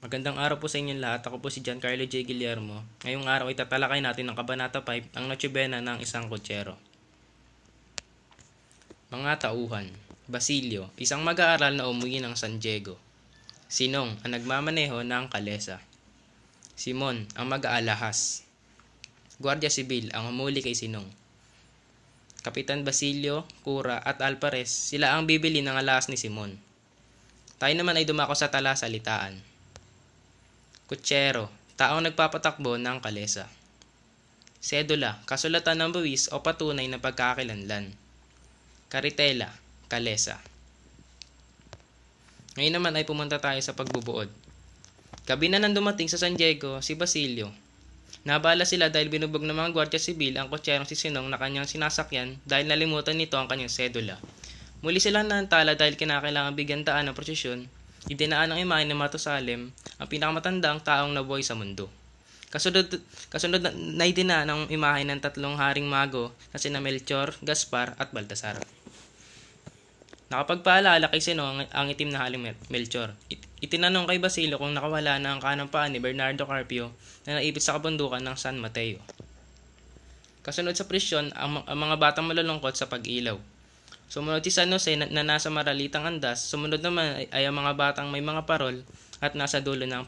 Magandang araw po sa inyong lahat. Ako po si Giancarlo J. Guillermo. Ngayong araw ay tatalakay natin ng Kabanata 5, ang Noche Buena ng isang kutsero. Mga tauhan. Basilio, isang mag-aaral na umuwi ng San Diego. Sinong, ang nagmamaneho ng kalesa. Simon, ang mag-aalahas. Guardia Sibil, ang humuli kay Sinong. Kapitan Basilio, Cura at Alpares, sila ang bibili ng alahas ni Simon. Tayo naman ay dumako sa talasalitaan. Kutsero, taong nagpapatakbo ng kalesa. Sedula, kasulatan ng buwis o patunay na pagkakakilanlan. Karitela, kalesa. Ngayon naman ay pumunta tayo sa pagbubuod. Gabi na nang dumating sa San Diego si Basilio. Nabala sila dahil binubog ng mga Guardia Sibil ang kutserong si Sinong na kanyang sinasakyan dahil nalimutan nito ang kanyang sedula. Muli silang naantala dahil kinakailangan bigyan daan ng prosesyon. Idinaan ng imahe ni Matusalem, ang pinakamatandang taong nabuhay sa mundo. Kasunod na idinaan ng imahe ng tatlong haring mago na sina Melchor, Gaspar at Baltasar. Nakapagpaalala kay Sinong ang itim na haring Melchor. Itinanong kay Basilio kung nakawala na ang kanang paa ni Bernardo Carpio na naipit sa kabundukan ng San Mateo. Kasunod sa presyon ang mga batang malulungkot sa pag-ilaw. Sumunod si San Jose na nasa maralitang andas, sumunod naman ay ang mga batang may mga parol at nasa dulo ng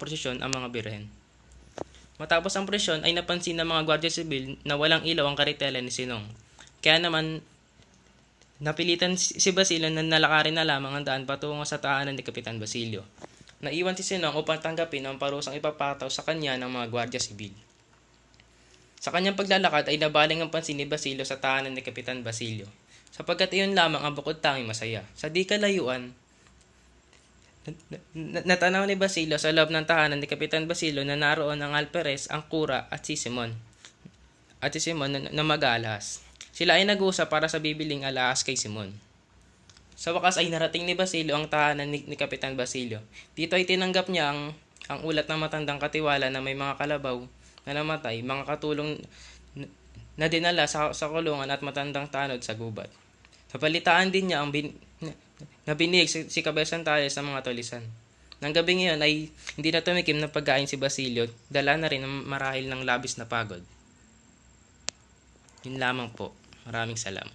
prosesyon ang mga birhen. Matapos ang presyon ay napansin ng mga Guardia Sibil na walang ilaw ang karitela ni Sinong. Kaya naman napilitan si Basilio na nalakarin na lamang ang daan patungo sa tahanan ni Kapitan Basilio. Naiwan si Sinong upang tanggapin ang parusang ipapataw sa kanya ng mga Guardia Sibil. Sa kanyang paglalakad ay nabaling ang pansin ni Basilio sa tahanan ni Kapitan Basilio. Sapagkat iyon lamang ang bukod tanging masaya. Sa di kalayuan, natanaw ni Basilio sa loob ng tahanan ni Kapitan Basilio na naroon ang Alpares, ang Cura at si Simon. At si Simon na mag-aalahas. Sila ay nag-uusap para sa bibiling alahas kay Simon. Sa wakas ay narating ni Basilio ang tahanan ni Kapitan Basilio. Dito ay tinanggap niya ang ulat ng matandang katiwala na may mga kalabaw na namatay, mga katulong na dinala sa kulungan at matandang tanod sa gubat. Napalitaan din niya na binig si Kabesan Tales sa mga tulisan. Nang gabing iyon ay hindi na tumikim ng pagkain si Basilio, dala na rin marahil ng labis na pagod. Yun lamang po. Maraming salamat.